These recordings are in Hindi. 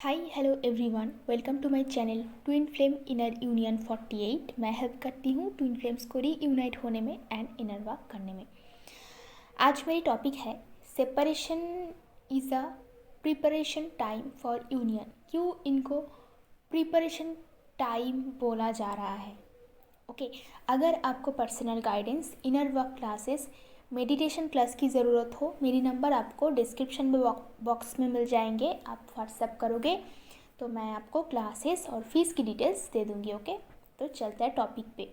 Hi hello everyone, welcome to my channel twin flame inner union 48। मैं हेल्प करती हूँ ट्विन फ्लेम्स को रीयूनाइट होने में एंड इनर वर्क करने में। आज मेरी टॉपिक है separation is a preparation time for union. क्यों इनको प्रिपरेशन टाइम बोला जा रहा है? ओके, अगर आपको personal guidance, inner work classes, meditation class की ज़रूरत हो, मेरी नंबर आपको डिस्क्रिप्शन में बॉक्स में मिल जाएंगे। आप व्हाट्सएप करोगे तो मैं आपको क्लासेस और फीस की डिटेल्स दे दूँगी। ओके, तो चलते हैं टॉपिक पे।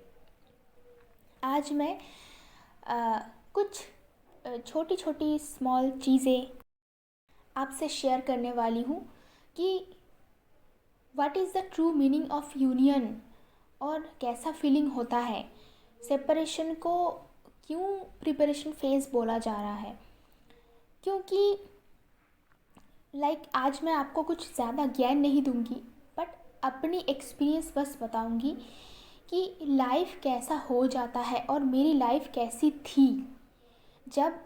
आज मैं कुछ छोटी छोटी स्मॉल चीज़ें आपसे शेयर करने वाली हूँ कि what is the true meaning of union और कैसा फीलिंग होता है। सेपरेशन को क्यों प्रिपरेशन फेज़ बोला जा रहा है? क्योंकि आज मैं आपको कुछ ज़्यादा ज्ञान नहीं दूंगी, बट अपनी एक्सपीरियंस बस बताऊंगी कि लाइफ कैसा हो जाता है और मेरी लाइफ कैसी थी जब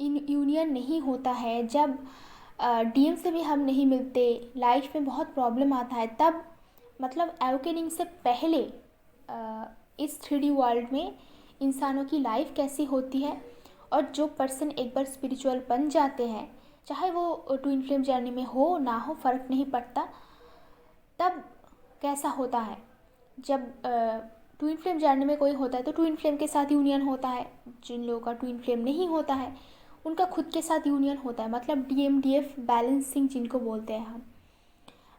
इन यूनियन नहीं होता है, जब डीएम से भी हम नहीं मिलते, लाइफ में बहुत प्रॉब्लम आता है। तब मतलब अवेकनिंग से पहले इस 3D वर्ल्ड में इंसानों की लाइफ कैसी होती है, और जो पर्सन एक बार स्पिरिचुअल बन जाते हैं, चाहे वो ट्विन फ्लेम जर्नी में हो ना हो फ़र्क नहीं पड़ता, तब कैसा होता है। जब ट्विन फ्लेम जर्नी में कोई होता है तो ट्विन फ्लेम के साथ यूनियन होता है। जिन लोगों का ट्विन फ्लेम नहीं होता है उनका खुद के साथ यूनियन होता है, मतलब DMDF बैलेंसिंग जिनको बोलते हैं हम।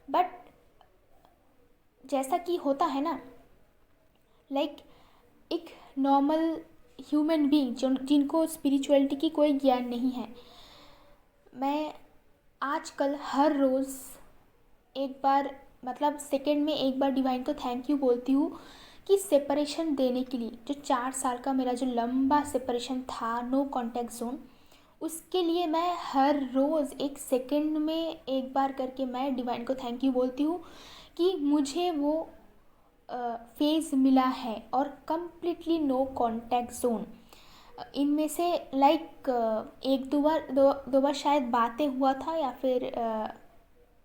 बट जैसा कि होता है ना, एक नॉर्मल ह्यूमन बीइंग जिनको स्पिरिचुअलिटी की कोई ज्ञान नहीं है, मैं आजकल हर रोज़ एक बार, मतलब सेकंड में एक बार डिवाइन को थैंक यू बोलती हूँ कि सेपरेशन देने के लिए। जो 4 साल का मेरा जो लंबा सेपरेशन था, नो कांटेक्ट जोन, उसके लिए मैं हर रोज़ एक सेकंड में एक बार करके मैं डिवाइन को थैंक यू बोलती हूँ कि मुझे वो फेज़ मिला है। और कम्प्लीटली नो कांटेक्ट जोन, इनमें से एक दो बार शायद बातें हुआ था, या फिर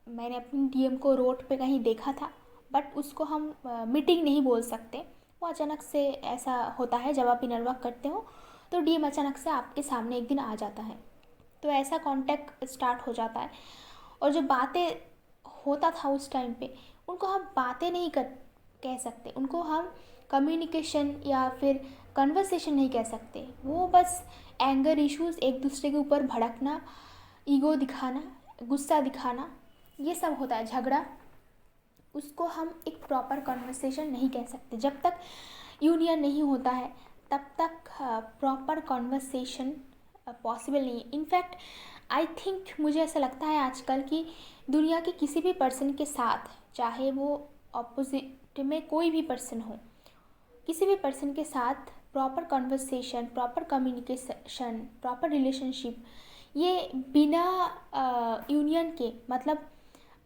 मैंने अपनी डीएम को रोड पे कहीं देखा था, बट उसको हम मीटिंग नहीं बोल सकते। वो अचानक से ऐसा होता है जब आप इनर वर्क करते हो तो डीएम अचानक से आपके सामने एक दिन आ जाता है, तो ऐसा कांटेक्ट स्टार्ट हो जाता है। और जो बातें होता था उस टाइम पे, उनको हम बातें नहीं कर कह सकते, उनको हम कम्युनिकेशन या फिर कन्वर्सेशन नहीं कह सकते। वो बस एंगर इश्यूज़, एक दूसरे के ऊपर भड़कना, ईगो दिखाना, गुस्सा दिखाना, ये सब होता है, झगड़ा। उसको हम एक प्रॉपर कन्वर्सेशन नहीं कह सकते। जब तक यूनियन नहीं होता है तब तक प्रॉपर कन्वर्सेशन पॉसिबल नहीं है। इनफैक्ट आई थिंक, मुझे ऐसा लगता है आजकल कि दुनिया के किसी भी पर्सन के साथ, चाहे वो ऑपोजिट में कोई भी पर्सन हो, किसी भी पर्सन के साथ proper conversation, proper communication, proper relationship, ये बिना यूनियन के, मतलब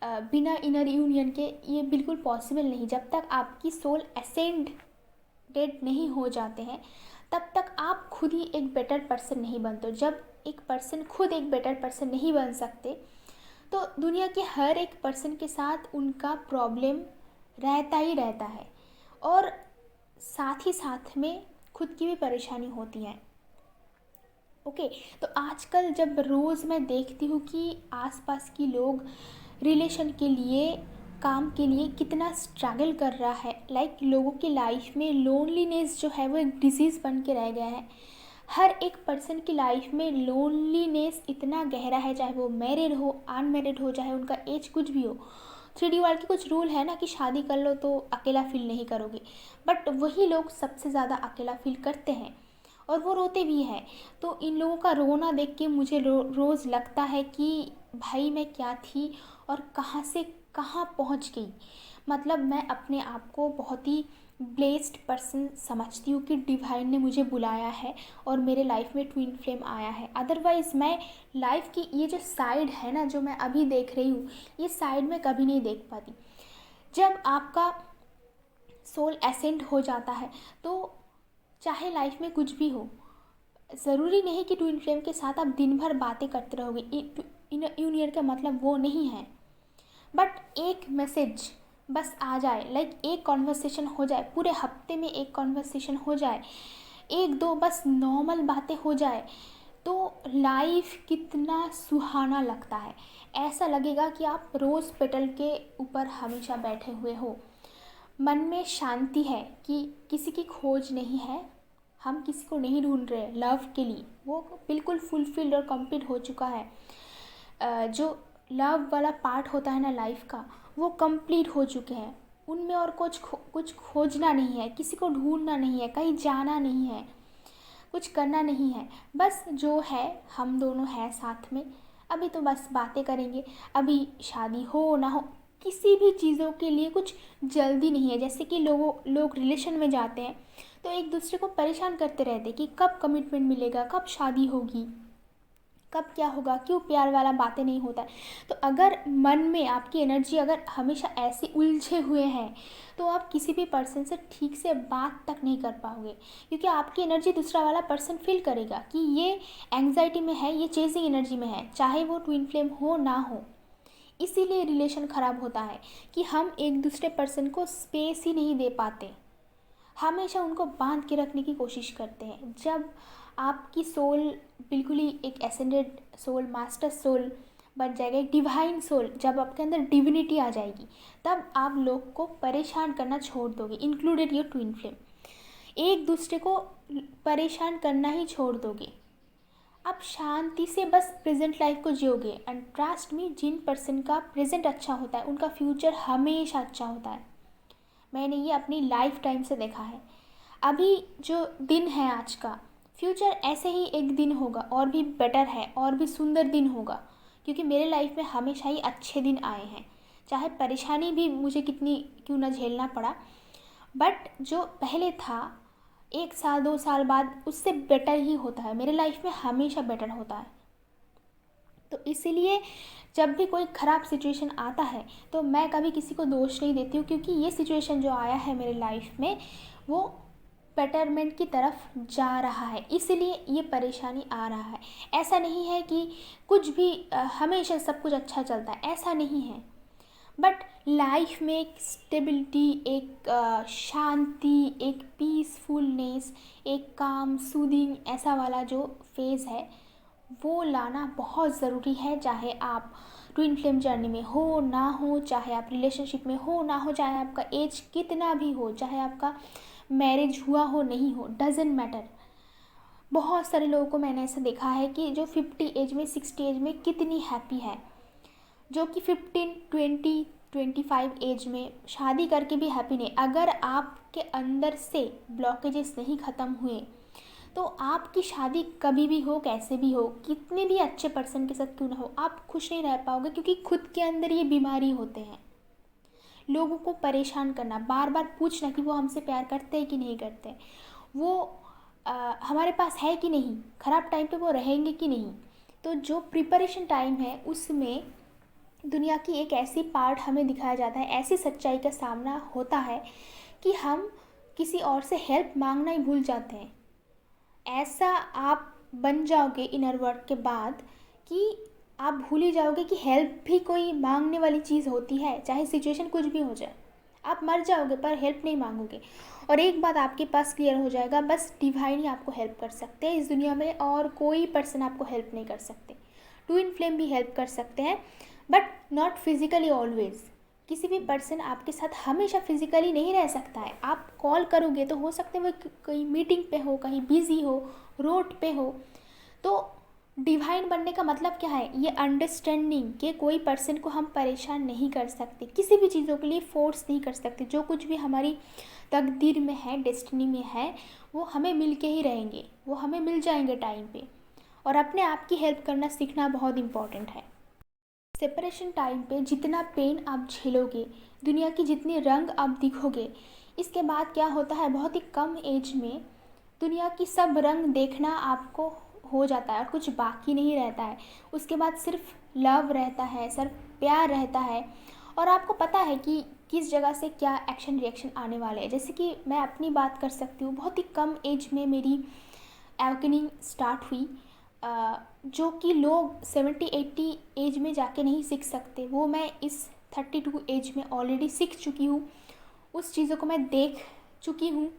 बिना इनर यूनियन के ये बिल्कुल पॉसिबल नहीं। जब तक आपकी सोल असेंडेड नहीं हो जाते हैं तब तक आप खुद ही एक बेटर पर्सन नहीं बनते। जब एक पर्सन खुद एक बेटर पर्सन नहीं बन सकते तो दुनिया के हर एक पर्सन के साथ उनका प्रॉब्लम रहता ही रहता है, और साथ ही साथ में खुद की भी परेशानी होती है। ओके, तो आजकल जब रोज़ मैं देखती हूँ कि आसपास के लोग रिलेशन के लिए, काम के लिए कितना स्ट्रगल कर रहा है, लोगों की लाइफ में लोनलीनेस जो है वो एक डिजीज़ बन के रह गया है। हर एक पर्सन की लाइफ में लोनलीनेस इतना गहरा है, चाहे वो मैरिड हो, अनमैरिड हो, चाहे उनका एज कुछ भी हो। 3D वाले के कुछ रूल है ना कि शादी कर लो तो अकेला फील नहीं करोगे, बट वही लोग सबसे ज़्यादा अकेला फील करते हैं और वो रोते भी हैं। तो इन लोगों का रोना देख के मुझे रोज़ लगता है कि भाई मैं क्या थी और कहाँ से कहाँ पहुँच गई। मतलब मैं अपने आप को बहुत ही ब्लेस्ड पर्सन समझती हूँ कि डिवाइन ने मुझे बुलाया है और मेरे लाइफ में ट्विन फ्लेम आया है। अदरवाइज़ मैं लाइफ की ये जो साइड है ना, जो मैं अभी देख रही हूँ, ये साइड में कभी नहीं देख पाती। जब आपका सोल एसेंड हो जाता है तो चाहे लाइफ में कुछ भी हो, ज़रूरी नहीं कि ट्विन फ्लेम के साथ आप दिन भर बातें करते रहोगे। यूनियन का मतलब वो नहीं है। बट एक मैसेज बस आ जाए, लाइक एक कॉन्वर्सेशन हो जाए, पूरे हफ्ते में एक कॉन्वर्सेशन हो जाए, एक दो बस नॉर्मल बातें हो जाए, तो लाइफ कितना सुहाना लगता है। ऐसा लगेगा कि आप रोज़ पेटल के ऊपर हमेशा बैठे हुए हो। मन में शांति है कि किसी की खोज नहीं है, हम किसी को नहीं ढूंढ रहे लव के लिए, वो बिल्कुल फुलफिल्ड और कंप्लीट हो चुका है। जो लव वाला पार्ट होता है ना लाइफ का, वो कंप्लीट हो चुके हैं। उनमें और कुछ खोजना नहीं है, किसी को ढूंढना नहीं है, कहीं जाना नहीं है, कुछ करना नहीं है। बस जो है हम दोनों हैं साथ में। अभी तो बस बातें करेंगे, अभी शादी हो ना हो, किसी भी चीज़ों के लिए कुछ जल्दी नहीं है। जैसे कि लोग रिलेशन में जाते हैं तो एक दूसरे को परेशान करते रहते कि कब कमिटमेंट मिलेगा, कब शादी होगी, कब क्या होगा, क्यों प्यार वाला बातें नहीं होता है। तो अगर मन में आपकी एनर्जी अगर हमेशा ऐसे उलझे हुए हैं तो आप किसी भी पर्सन से ठीक से बात तक नहीं कर पाओगे, क्योंकि आपकी एनर्जी दूसरा वाला पर्सन फील करेगा कि ये एंग्जाइटी में है, ये चेजिंग एनर्जी में है, चाहे वो ट्विन फ्लेम हो ना हो। इसीलिए रिलेशन ख़राब होता है कि हम एक दूसरे पर्सन को स्पेस ही नहीं दे पाते, हमेशा उनको बांध के रखने की कोशिश करते हैं। जब आपकी सोल बिल्कुल ही एक एसेंडेड सोल, मास्टर सोल बन जाएगा, एक डिवाइन सोल, जब आपके अंदर डिविनिटी आ जाएगी, तब आप लोग को परेशान करना छोड़ दोगे, इंक्लूडेड योर ट्विन फ्लेम। एक दूसरे को परेशान करना ही छोड़ दोगे। आप शांति से बस प्रेजेंट लाइफ को जियोगे। एंड ट्रस्ट मी, जिन पर्सन का प्रेजेंट अच्छा होता है उनका फ्यूचर हमेशा अच्छा होता है। मैंने ये अपनी लाइफ टाइम से देखा है। अभी जो दिन है आज का, फ्यूचर ऐसे ही एक दिन होगा और भी बेटर है, और भी सुंदर दिन होगा, क्योंकि मेरे लाइफ में हमेशा ही अच्छे दिन आए हैं, चाहे परेशानी भी मुझे कितनी क्यों ना झेलना पड़ा। बट जो पहले था, 1 साल 2 साल बाद उससे बेटर ही होता है, मेरे लाइफ में हमेशा बेटर होता है। तो इसीलिए जब भी कोई ख़राब सिचुएशन आता है तो मैं कभी किसी को दोष नहीं देती हूँ, क्योंकि ये सिचुएशन जो आया है मेरे लाइफ में वो बेटरमेंट की तरफ जा रहा है, इसलिए ये परेशानी आ रहा है। ऐसा नहीं है कि कुछ भी हमेशा सब कुछ अच्छा चलता है, ऐसा नहीं है। बट लाइफ में एक स्टेबिलिटी, एक शांति, एक पीसफुलनेस, एक काम सूदिंग ऐसा वाला जो फेज़ है वो लाना बहुत ज़रूरी है। चाहे आप ट्विन फ्लेम जर्नी में हो ना हो, चाहे आप रिलेशनशिप में हो ना हो, चाहे आपका एज कितना भी हो, चाहे आपका मैरिज हुआ हो नहीं हो, डजेंट मैटर। बहुत सारे लोगों को मैंने ऐसा देखा है कि जो 50 एज में 60 एज में कितनी हैप्पी है, जो कि 15 20 25 एज में शादी करके भी हैप्पी नहीं। अगर आपके अंदर से ब्लॉकेजेस नहीं ख़त्म हुए तो आपकी शादी कभी भी हो, कैसे भी हो, कितने भी अच्छे पर्सन के साथ क्यों ना हो, आप खुश नहीं रह पाओगे, क्योंकि खुद के अंदर ये बीमारी होते हैं। लोगों को परेशान करना, बार बार पूछना कि वो हमसे प्यार करते हैं कि नहीं करते, वो हमारे पास है कि नहीं, ख़राब टाइम पे वो रहेंगे कि नहीं। तो जो प्रिपरेशन टाइम है उसमें दुनिया की एक ऐसी पार्ट हमें दिखाया जाता है, ऐसी सच्चाई का सामना होता है कि हम किसी और से हेल्प मांगना ही भूल जाते हैं। ऐसा आप बन जाओगे इनर वर्क के बाद कि आप भूल ही जाओगे कि हेल्प भी कोई मांगने वाली चीज़ होती है, चाहे सिचुएशन कुछ भी हो जाए। आप मर जाओगे पर हेल्प नहीं मांगोगे। और एक बात आपके पास क्लियर हो जाएगा, बस डिवाइन ही आपको हेल्प कर सकते हैं इस दुनिया में, और कोई पर्सन आपको हेल्प नहीं कर सकते। ट्विन फ्लेम भी हेल्प कर सकते हैं बट नॉट फिजिकली ऑलवेज। किसी भी पर्सन आपके साथ हमेशा फिजिकली नहीं रह सकता है। आप कॉल करोगे तो हो सकता है वो कहीं मीटिंग पे हो, कहीं बिजी हो, रोड पे हो। तो डिवाइन बनने का मतलब क्या है, ये अंडरस्टैंडिंग कि कोई पर्सन को हम परेशान नहीं कर सकते, किसी भी चीज़ों के लिए फोर्स नहीं कर सकते। जो कुछ भी हमारी तकदीर में है, डेस्टिनी में है, वो हमें मिल के ही रहेंगे, वो हमें मिल जाएंगे टाइम पे। और अपने आप की हेल्प करना सीखना बहुत इम्पॉर्टेंट है। सेपरेशन टाइम पे जितना पेन आप झेलोगे, दुनिया की जितनी रंग आप दिखोगे, इसके बाद क्या होता है, बहुत ही कम एज में दुनिया की सब रंग देखना आपको हो जाता है और कुछ बाकी नहीं रहता है। उसके बाद सिर्फ लव रहता है, सिर्फ प्यार रहता है, और आपको पता है कि किस जगह से क्या एक्शन रिएक्शन आने वाले हैं। जैसे कि मैं अपनी बात कर सकती हूँ, बहुत ही कम एज में मेरी एवकनिंग स्टार्ट हुई, जो कि लोग 70-80 एज में जाके नहीं सीख सकते, वो मैं इस 32 एज में ऑलरेडी सीख चुकी हूँ, उस चीज़ों को मैं देख चुकी हूँ,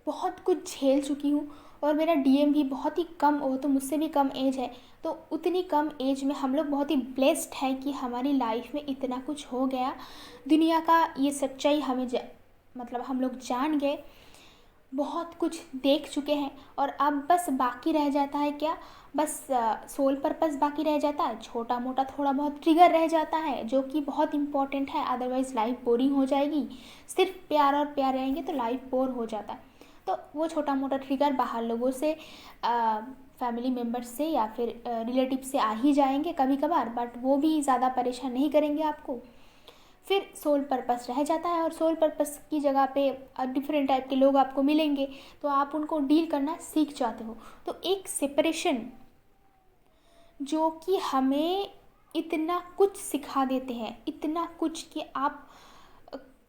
बहुत कुछ झेल चुकी हूँ। और मेरा डीएम भी बहुत ही कम, वो तो मुझसे भी कम एज है, तो उतनी कम एज में हम लोग बहुत ही ब्लेस्ड है कि हमारी लाइफ में इतना कुछ हो गया। दुनिया का ये सच्चाई हमें मतलब हम लोग जान गए, बहुत कुछ देख चुके हैं। और अब बस बाकी रह जाता है क्या, बस सोल पर्पस बाकी रह जाता है, छोटा मोटा थोड़ा बहुत ट्रिगर रह जाता है जो कि बहुत इम्पॉर्टेंट है, अदरवाइज़ लाइफ बोरिंग हो जाएगी। सिर्फ प्यार और प्यार रहेंगे तो लाइफ बोर हो जाता है। तो वो छोटा मोटा ट्रिगर बाहर लोगों से, फैमिली मेम्बर्स से या फिर रिलेटिव से आ ही जाएंगे कभी कभार, बट वो भी ज़्यादा परेशान नहीं करेंगे आपको। फिर सोल पर्पस रह जाता है, और सोल पर्पस की जगह पे डिफरेंट टाइप के लोग आपको मिलेंगे, तो आप उनको डील करना सीख जाते हो। तो एक सेपरेशन जो कि हमें इतना कुछ सिखा देते हैं, इतना कुछ कि आप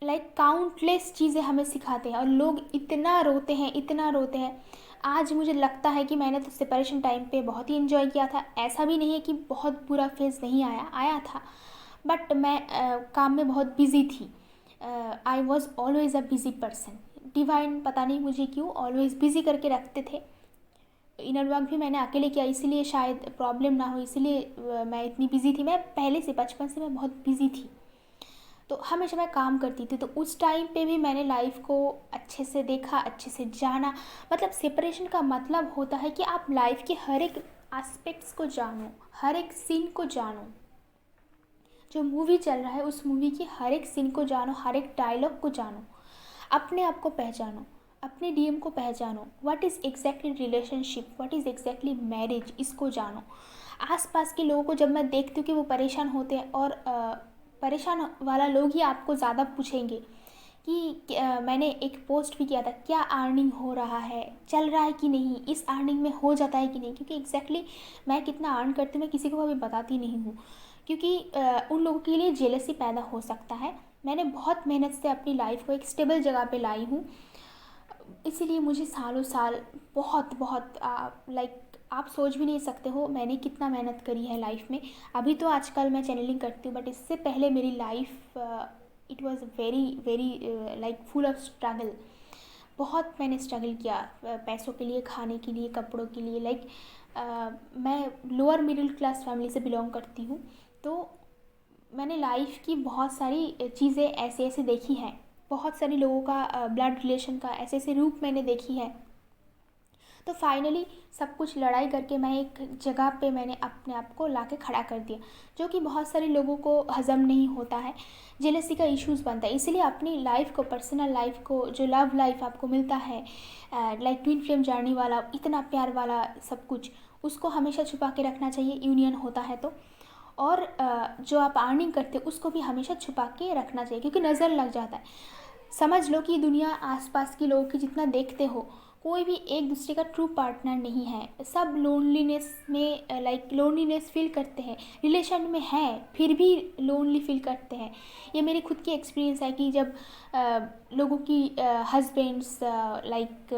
लाइक काउंटलेस चीज़ें हमें सिखाते हैं, और लोग इतना रोते हैं, इतना रोते हैं। आज मुझे लगता है कि मैंने तो सेपरेशन टाइम पे बहुत ही इन्जॉय किया था। ऐसा भी नहीं है कि बहुत बुरा फेज़ नहीं आया, आया था, बट मैं काम में बहुत बिज़ी थी। I was always a busy person. Divine पता नहीं मुझे क्यों ऑलवेज़ बिज़ी करके रखते थे। इनर वर्क भी मैंने अकेले किया, इसीलिए शायद प्रॉब्लम ना हो, इसीलिए मैं इतनी बिज़ी थी। मैं पहले से, बचपन से मैं बहुत बिज़ी थी, तो हमेशा मैं काम करती थी। तो उस टाइम पे भी मैंने लाइफ को अच्छे से देखा, अच्छे से जाना। मतलब सेपरेशन का मतलब होता है कि आप लाइफ के हर एक एस्पेक्ट्स को जानो, हर एक सीन को जानो। जो मूवी चल रहा है उस मूवी की हर एक सीन को जानो, हर एक डायलॉग को जानो, अपने आप को पहचानो, अपने डीएम को पहचानो। What is exactly relationship, what is exactly marriage, इसको जानो। आसपास के लोगों को जब मैं देखती हूँ कि वो परेशान होते हैं, और परेशान वाला लोग ही आपको ज़्यादा पूछेंगे कि मैंने एक पोस्ट भी किया था, क्या अर्निंग हो रहा है, चल रहा है कि नहीं, इस अर्निंग में हो जाता है कि नहीं। क्योंकि एग्जैक्टली मैं कितना अर्न करती हूँ मैं किसी को अभी बताती नहीं हूँ, क्योंकि उन लोगों के लिए जेलसी पैदा हो सकता है। मैंने बहुत मेहनत से अपनी लाइफ को एक स्टेबल जगह पे लाई हूँ, इसीलिए मुझे सालों साल बहुत बहुत लाइक आप सोच भी नहीं सकते हो मैंने कितना मेहनत करी है लाइफ में। अभी तो आजकल मैं चैनलिंग करती हूँ, बट इससे पहले मेरी life it was very very like full of struggle. बहुत मैंने स्ट्रगल किया पैसों के लिए, खाने के लिए, कपड़ों के लिए। लाइक मैं लोअर मिडिल क्लास फैमिली से बिलोंग करती हूँ, तो मैंने लाइफ की बहुत सारी चीज़ें ऐसे ऐसे देखी हैं, बहुत सारे लोगों का ब्लड रिलेशन का ऐसे ऐसे रूप मैंने देखी है। तो फाइनली सब कुछ लड़ाई करके मैं एक जगह पे मैंने अपने आप को ला के खड़ा कर दिया, जो कि बहुत सारे लोगों को हज़म नहीं होता है, जेलसी का इश्यूज़ बनता है। इसलिए अपनी लाइफ को, पर्सनल लाइफ को, जो लव लाइफ आपको मिलता है लाइक ट्विन फ्लेम जर्नी वाला, इतना प्यार वाला सब कुछ, उसको हमेशा छुपा के रखना चाहिए, यूनियन होता है तो। और जो आप अर्निंग करते हो उसको भी हमेशा छुपा के रखना चाहिए, क्योंकि नज़र लग जाता है। समझ लो कि दुनिया आसपास के लोगों की जितना देखते हो, कोई भी एक दूसरे का ट्रू पार्टनर नहीं है। सब लोनलीनेस में लाइक लोनलीनेस फील करते हैं, रिलेशन में है फिर भी लोनली फील करते हैं। ये मेरी खुद की एक्सपीरियंस है कि जब लोगों की हस्बैंड्स लाइक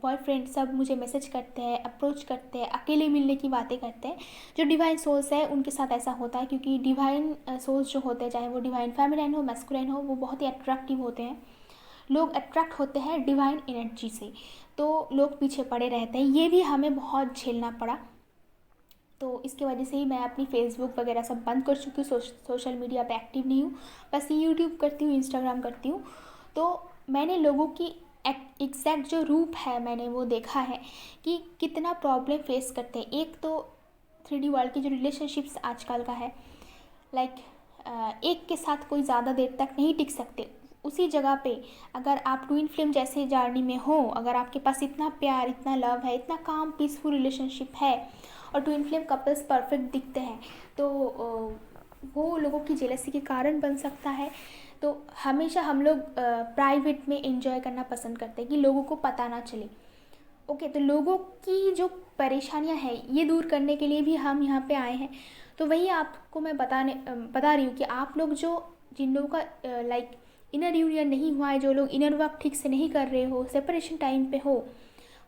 बॉयफ्रेंड सब मुझे मैसेज करते हैं, अप्रोच करते हैं, अकेले मिलने की बातें करते हैं। जो डिवाइन सोल्स है उनके साथ ऐसा होता है, क्योंकि डिवाइन सोल्स जो होते हैं, चाहे वो डिवाइन फेमिनाइन हो, मैस्कुलाइन हो, वो बहुत ही अट्रैक्टिव होते हैं। लोग अट्रैक्ट होते हैं डिवाइन एनर्जी से, तो लोग पीछे पड़े रहते हैं। ये भी हमें बहुत झेलना पड़ा। तो इसकी वजह से ही मैं अपनी फेसबुक वगैरह सब बंद कर चुकी हूँ, सोशल मीडिया पे एक्टिव नहीं हूँ, बस यूट्यूब करती हूँ, इंस्टाग्राम करती हूँ। तो मैंने लोगों की एग्जैक्ट जो रूप है मैंने वो देखा है कि कितना प्रॉब्लम फेस करते हैं। एक तो 3D वर्ल्ड की जो रिलेशनशिप्स आजकल का है, लाइक एक के साथ कोई ज़्यादा देर तक नहीं टिक सकते। उसी जगह पे अगर आप ट्विन फ्लेम जैसे जर्नी में हो, अगर आपके पास इतना प्यार, इतना लव है, इतना काम पीसफुल रिलेशनशिप है, और ट्विन फ्लेम कपल्स परफेक्ट दिखते हैं, तो वो लोगों की जेलसी के कारण बन सकता है। तो हमेशा हम लोग प्राइवेट में एंजॉय करना पसंद करते हैं कि लोगों को पता ना चले। ओके, तो लोगों की जो परेशानियां हैं ये दूर करने के लिए भी हम यहाँ पे आए हैं। तो वही आपको मैं बता रही हूँ कि आप लोग जो, जिन लोगों का लाइक इनर यूनियन नहीं हुआ है, जो लोग इनर वर्क ठीक से नहीं कर रहे हो, सेपरेशन टाइम पे हो,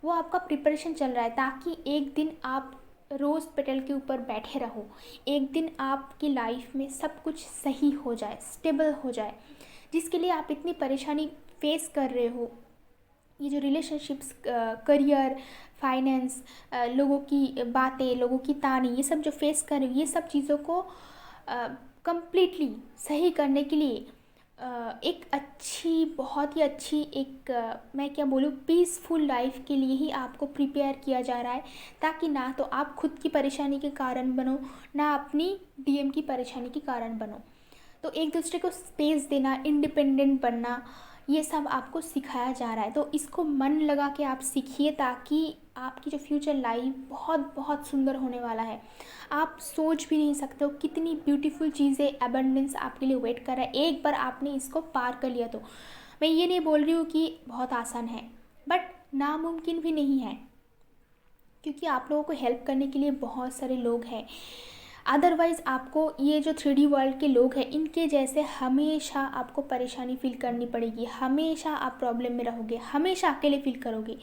वो आपका प्रिपरेशन चल रहा है, ताकि एक दिन आप रोज़ पेटल के ऊपर बैठे रहो। एक दिन आपकी लाइफ में सब कुछ सही हो जाए, स्टेबल हो जाए, जिसके लिए आप इतनी परेशानी फेस कर रहे हो। ये जो रिलेशनशिप्स, करियर, फाइनेंस, लोगों की बातें, लोगों की ताने, ये सब जो फेस कर रहे हो, ये सब चीज़ों को कंप्लीटली सही करने के लिए एक अच्छी, बहुत ही अच्छी, एक मैं क्या बोलूँ, पीसफुल लाइफ के लिए ही आपको प्रिपेयर किया जा रहा है, ताकि ना तो आप खुद की परेशानी के कारण बनो, ना अपनी डीएम की परेशानी के कारण बनो। तो एक दूसरे को स्पेस देना, इंडिपेंडेंट बनना, ये सब आपको सिखाया जा रहा है। तो इसको मन लगा के आप सीखिए, ताकि आपकी जो फ्यूचर लाइफ बहुत बहुत सुंदर होने वाला है। आप सोच भी नहीं सकते हो कितनी ब्यूटीफुल चीज़ें, एबंडेंस आपके लिए वेट कर रहा है एक बार आपने इसको पार कर लिया तो। मैं ये नहीं बोल रही हूँ कि बहुत आसान है, बट नामुमकिन भी नहीं है, क्योंकि आप लोगों को हेल्प करने के लिए बहुत सारे लोग हैं। अदरवाइज़ आपको ये जो 3D वर्ल्ड के लोग हैं, इनके जैसे हमेशा आपको परेशानी फील करनी पड़ेगी, हमेशा आप प्रॉब्लम में रहोगे, हमेशा अकेले फील करोगे,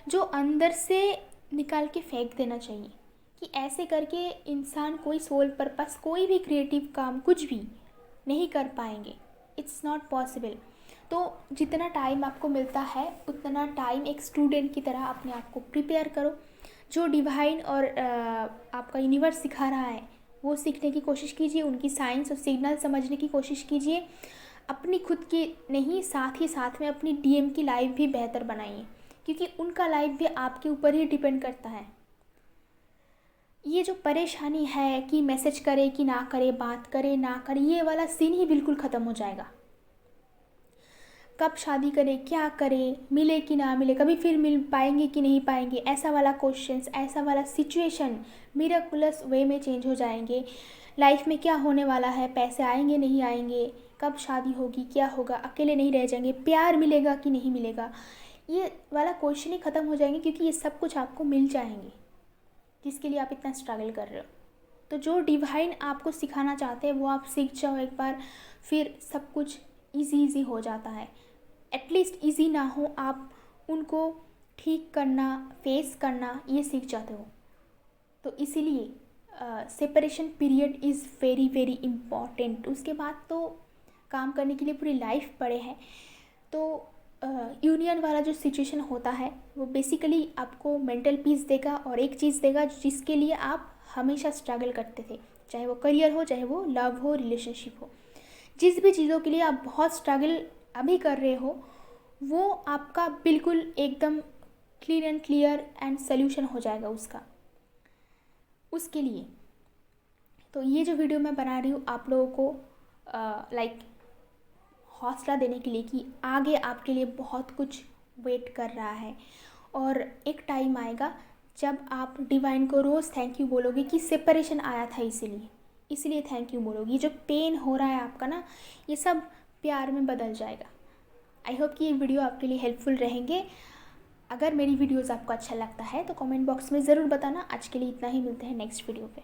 जो अंदर से निकाल के फेंक देना चाहिए। कि ऐसे करके इंसान कोई सोल पर्पस, कोई भी क्रिएटिव काम, कुछ भी नहीं कर पाएंगे। It's not possible. तो जितना टाइम आपको मिलता है, उतना टाइम एक स्टूडेंट की तरह अपने आप को प्रिपेयर करो। जो डिवाइन और आपका यूनिवर्स सिखा रहा है, वो सीखने की कोशिश कीजिए, उनकी साइंस और सिग्नल समझने की कोशिश कीजिए। अपनी खुद की नहीं, साथ ही साथ में अपनी डीएम की लाइफ भी बेहतर बनाइए, क्योंकि उनका लाइफ भी आपके ऊपर ही डिपेंड करता है। ये जो परेशानी है कि मैसेज करे कि ना करे, बात करे ना करे, ये वाला सीन ही बिल्कुल ख़त्म हो जाएगा। कब शादी करे, क्या करे, मिले कि ना मिले, कभी फिर मिल पाएंगे कि नहीं पाएंगे, ऐसा वाला क्वेश्चंस, ऐसा वाला सिचुएशन मिराकुलस वे में चेंज हो जाएंगे। लाइफ में क्या होने वाला है, पैसे आएंगे नहीं आएंगे, कब शादी होगी, क्या होगा, अकेले नहीं रह जाएंगे, प्यार मिलेगा कि नहीं मिलेगा, ये वाला क्वेश्चन ही ख़त्म हो जाएंगे, क्योंकि ये सब कुछ आपको मिल जाएंगे जिसके लिए आप इतना स्ट्रगल कर रहे हो। तो जो डिवाइन आपको सिखाना चाहते हैं वो आप सीख जाओ एक बार, फिर सब कुछ इजी हो जाता है। एटलीस्ट इजी ना हो, आप उनको ठीक करना, फेस करना, ये सीख जाते हो। तो इसीलिए separation period is very very important. उसके बाद तो काम करने के लिए पूरी लाइफ पड़े हैं। तो यूनियन वाला जो सिचुएशन होता है, वो बेसिकली आपको मेंटल पीस देगा और एक चीज़ देगा जिसके लिए आप हमेशा स्ट्रगल करते थे, चाहे वो करियर हो, चाहे वो लव हो, रिलेशनशिप हो। जिस भी चीज़ों के लिए आप बहुत स्ट्रगल अभी कर रहे हो, वो आपका बिल्कुल एकदम clean and clear and solution हो जाएगा उसके लिए। तो ये जो वीडियो मैं बना रही हूँ आप लोगों को लाइक हौसला देने के लिए कि आगे आपके लिए बहुत कुछ वेट कर रहा है, और एक टाइम आएगा जब आप डिवाइन को रोज़ थैंक यू बोलोगे कि सेपरेशन आया था इसलिए थैंक यू बोलोगी। जो पेन हो रहा है आपका ना, ये सब प्यार में बदल जाएगा। आई होप कि ये वीडियो आपके लिए हेल्पफुल रहेंगे। अगर मेरी वीडियोज़ आपको अच्छा लगता है तो कमेंट बॉक्स में ज़रूर बताना। आज के लिए इतना ही, मिलते हैं नेक्स्ट वीडियो पे।